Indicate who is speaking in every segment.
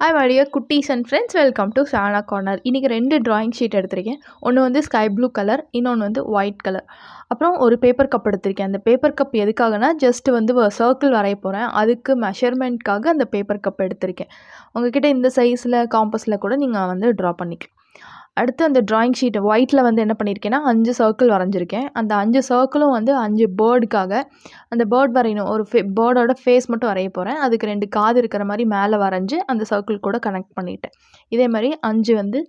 Speaker 1: Hi my dear குட்டீஸ் and friends, welcome to Sana corner. இன்றைக்கி 2 drawing sheet எடுத்திருக்கேன். ஒன்று வந்து ஸ்கை ப்ளூ கலர், இன்னொன்று வந்து ஒயிட் கலர். அப்புறம் ஒரு பேப்பர் கப் எடுத்திருக்கேன். அந்த பேப்பர் கப் எதுக்காகனா ஜஸ்ட் வந்து சர்க்கிள் வரைய போகிறேன். அதுக்கு மெஷர்மெண்ட்காக அந்த பேப்பர் கப் எடுத்திருக்கேன். உங்ககிட்ட இந்த சைஸில் காம்பஸில் கூட நீங்கள் வந்து ட்ரா பண்ணிக்கலாம். அடுத்து அந்த ட்ராயிங் ஷீட்டை ஒயிட்டில் வந்து என்ன பண்ணியிருக்கேன்னா 5 சர்க்கிள் வரைஞ்சிருக்கேன். அந்த 5 சர்க்கிளும் வந்து 5 பேர்டுக்காக அந்த பேர்ட் வரையணும். ஒரு பேர்டோட ஃபேஸ் மட்டும் வரைய போகிறேன். அதுக்கு 2 காது இருக்கிற மாதிரி மேலே வரைஞ்சி அந்த சர்க்கிள் கூட கனெக்ட் பண்ணிட்டேன். இதே மாதிரி 5 வந்து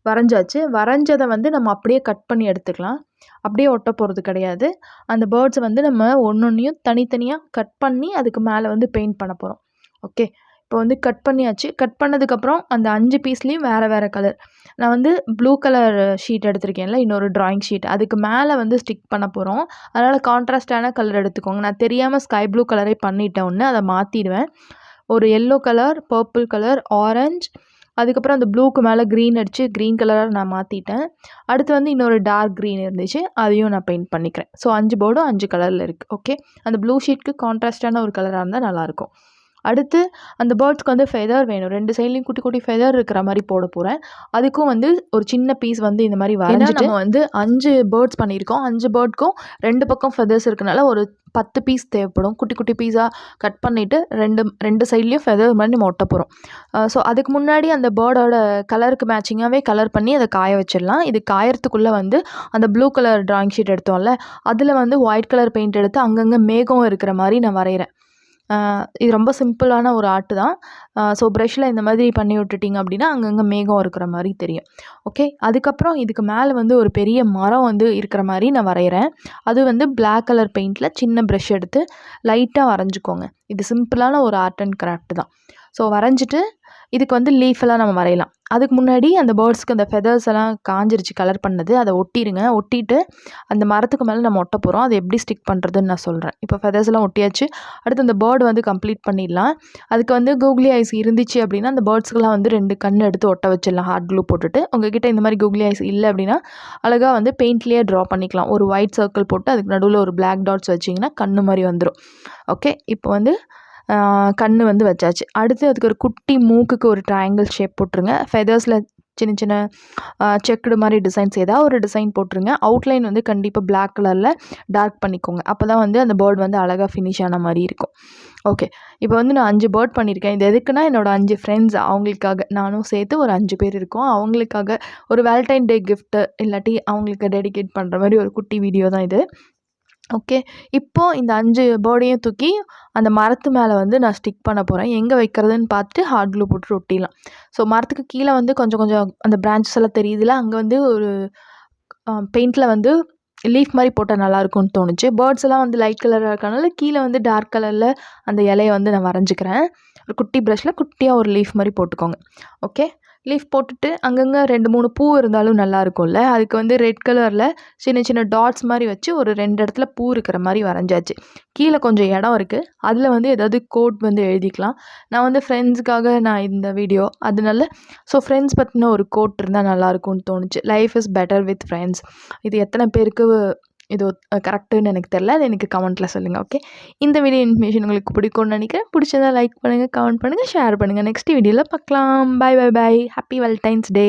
Speaker 1: வரைஞ்சாச்சு. வரைஞ்சதை வந்து நம்ம அப்படியே கட் பண்ணி எடுத்துக்கலாம். அப்படியே ஒட்ட போகிறது கிடையாது. அந்த பேர்ட்ஸை வந்து நம்ம ஒன்றொன்றையும் தனித்தனியாக கட் பண்ணி அதுக்கு மேலே வந்து பெயிண்ட் பண்ண போகிறோம். ஓகே, இப்போ வந்து கட் பண்ணியாச்சு. கட் பண்ணதுக்கப்புறம் அந்த 5 பீஸ்லேயும் வேறு வேறு கலர். நான் வந்து ப்ளூ கலர் ஷீட் எடுத்திருக்கேன்ல, இன்னொரு ட்ராயிங் ஷீட். அதுக்கு மேலே வந்து ஸ்டிக் பண்ண போகிறோம். அதனால் கான்ட்ராஸ்டான கலர் எடுத்துக்கோங்க. நான் தெரியாமல் ஸ்கை ப்ளூ கலரே பண்ணிட்டேன் ஒன்று, அதை மாற்றிடுவேன். ஒரு yellow colour, purple colour, orange, அதுக்கப்புறம் அந்த ப்ளூக்கு மேலே க்ரீன் அடித்து க்ரீன் கலராக நான் மாற்றிட்டேன். அடுத்து வந்து இன்னொரு டார்க் க்ரீன் இருந்துச்சு, அதையும் நான் பெயிண்ட் பண்ணிக்கிறேன். ஸோ 5 போர்டும் 5 கலரில் இருக்குது. ஓகே, அந்த ப்ளூ ஷீட்க்கு கான்ட்ராஸ்டான ஒரு கலராக இருந்தால் நல்லாயிருக்கும். அடுத்து அந்த பேர்ட்ஸ்க்கு வந்து ஃபெதர் வேணும். 2 சைட்லேயும் குட்டி குட்டி ஃபெதர் இருக்கிற மாதிரி போட போகிறேன். அதுக்கும் வந்து ஒரு சின்ன பீஸ் வந்து இந்த மாதிரி வரைஞ்சிட்டு, நம்ம வந்து 5 பேர்ட்ஸ் பண்ணியிருக்கோம். 5 பேர்ட்க்கும் 2 பக்கம் ஃபெதர்ஸ் இருக்கனால ஒரு 10 பீஸ் தேவைப்படும். குட்டி குட்டி பீஸாக கட் பண்ணிவிட்டு ரெண்டு சைட்லேயும் ஃபெதர் மாதிரி நம்ம ஒட்ட போகிறோம். ஸோ அதுக்கு முன்னாடி அந்த பேர்டோட கலருக்கு மேட்சிங்காகவே கலர் பண்ணி அதை காய வச்சிடலாம். இது காயறதுக்குள்ளே வந்து அந்த ப்ளூ கலர் ட்ராயிங் ஷீட் எடுத்தோம்ல, அதில் வந்து ஒயிட் கலர் பெயிண்ட் எடுத்து அங்கங்கே மேகம் இருக்கிற மாதிரி நான் வரைகிறேன். இது ரொம்ப சிம்பிளான ஒரு ஆர்ட் தான். ஸோ ப்ரஷ்ஷில் இந்த மாதிரி பண்ணி விட்டுட்டிங்க அப்படின்னா அங்கங்கே மேகம் இருக்கிற மாதிரி தெரியும். ஓகே, அதுக்கப்புறம் இதுக்கு மேலே வந்து ஒரு பெரிய மரம் வந்து இருக்கிற மாதிரி நான் வரைகிறேன். அது வந்து பிளாக் கலர் பெயிண்டில் சின்ன ப்ரஷ் எடுத்து லைட்டாக வரைஞ்சிக்கோங்க. இது சிம்பிளான ஒரு ஆர்ட் அண்ட் கிராஃப்ட் தான். ஸோ வரைஞ்சிட்டு இதுக்கு வந்து லீஃப் எல்லாம் நம்ம வரையலாம். அதுக்கு முன்னாடி அந்த பேர்ட்ஸ்க்கு அந்த ஃபெதர்ஸ் எல்லாம் காஞ்சிருச்சு கலர் பண்ணது, அதை ஒட்டிடுங்க. ஒட்டிட்டு அந்த மரத்துக்கு மேலே நம்ம ஒட்ட போகிறோம். அதை எப்படி ஸ்டிக் பண்ணுறதுன்னு நான் சொல்கிறேன். இப்போ ஃபெதர்ஸ் எல்லாம் ஒட்டியாச்சு. அடுத்து அந்த பேர்டு வந்து கம்ப்ளீட் பண்ணிடலாம். அதுக்கு வந்து கூகுளி ஐஸ் இருந்துச்சு அப்படின்னா அந்த பேர்ட்ஸ்க்கெலாம் வந்து 2 கண் எடுத்து ஒட்ட வச்சிடலாம் ஹார்ட் க்ளூ போட்டுட்டு. உங்ககிட்ட இந்த மாதிரி கூகுளி ஐஸ் இல்லை அப்படின்னா அழகாக வந்து பெயிண்ட்லேயே ட்ரா பண்ணிக்கலாம். ஒரு ஒயிட் சர்க்கிள் போட்டு அதுக்கு நடுவில் ஒரு பிளாக் டாட்ஸ் வச்சிங்கன்னா கண்ணு மாதிரி வந்துடும். ஓகே, இப்போ வந்து கண் வந்து வச்சாச்சு. அடுத்து அதுக்கு ஒரு குட்டி மூக்குக்கு ஒரு ட்ரையாங்கிள் ஷேப் போட்டுருங்க. ஃபெதர்ஸில் சின்ன சின்ன செக்குடு மாதிரி டிசைன்ஸ் ஏதாவது ஒரு டிசைன் போட்டுருங்க. அவுட்லைன் வந்து கண்டிப்பாக பிளாக் கலரில் டார்க் பண்ணிக்கோங்க. அப்போ தான் வந்து அந்த பேர்ட் வந்து அழகாக ஃபினிஷ் ஆன மாதிரி இருக்கும். ஓகே, இப்போ வந்து நான் 5 பேர்ட் பண்ணியிருக்கேன். இது எதுக்குன்னா என்னோடய 5 ஃப்ரெண்ட்ஸ், அவங்களுக்காக நானும் சேர்த்து ஒரு 5 பேர் இருக்கோம். அவங்களுக்காக ஒரு வேலண்டைன் டே கிஃப்ட்டு இல்லாட்டி அவங்களுக்கு டெடிகேட் பண்ணுற மாதிரி ஒரு குட்டி வீடியோ தான் இது. ஓகே, இப்போது இந்த 5 போர்டையும் தூக்கி அந்த மரத்து மேலே வந்து நான் ஸ்டிக் பண்ண போகிறேன். எங்கே வைக்கிறதுன்னு பார்த்துட்டு ஹார்ட் க்ளூ போட்டு ஒட்டிடலாம். ஸோ மரத்துக்கு கீழே வந்து கொஞ்சம் கொஞ்சம் அந்த பிரான்ச்சஸ் எல்லாம் தெரியுதுல, அங்கே வந்து ஒரு பெயிண்டில் வந்து லீஃப் மாதிரி போட்டால் நல்லாயிருக்கும்னு தோணுச்சு. பேர்ட்ஸ் எல்லாம் வந்து லைட் கலராக இருக்கனால கீழே வந்து டார்க் கலரில் அந்த இலையை வந்து நான் வரைஞ்சிக்கிறேன். ஒரு குட்டி ப்ரஷில் குட்டியாக ஒரு லீஃப் மாதிரி போட்டுக்கோங்க. ஓகே, லீஃப் போட்டுட்டு அங்கங்கே 2-3 பூ இருந்தாலும் நல்லா இருக்கும்ல, அதுக்கு வந்து ரெட் கலரில் சின்ன சின்ன டாட்ஸ் மாதிரி வச்சு ஒரு 2 இடத்துல பூ இருக்கிற மாதிரி வரைஞ்சாச்சு. கீழே கொஞ்சம் இடம் இருக்குது, அதில் வந்து ஏதாவது கோட் வந்து எழுதிக்கலாம். நான் வந்து ஃப்ரெண்ட்ஸுக்காக நான் இந்த வீடியோ அதனால ஸோ ஃப்ரெண்ட்ஸ் பற்றின ஒரு கோட் இருந்தால் நல்லாயிருக்கும்னு தோணுச்சு. Life is better with friends. இது எத்தனை பேருக்கு இது கரெக்டுன்னு எனக்கு தெரில, அது எனக்கு கமெண்ட்டில் சொல்லுங்கள். ஓகே, இந்த வீடியோ இன்ஃபர்மேஷன் உங்களுக்கு பிடிக்கும்னு நினைக்கிறேன். பிடிச்சதா லைக் பண்ணுங்கள், கமெண்ட் பண்ணுங்கள், ஷேர் பண்ணுங்கள். நெக்ஸ்ட் வீடியோவில் பார்க்கலாம். Bye bye bye. Happy Valentine's டே.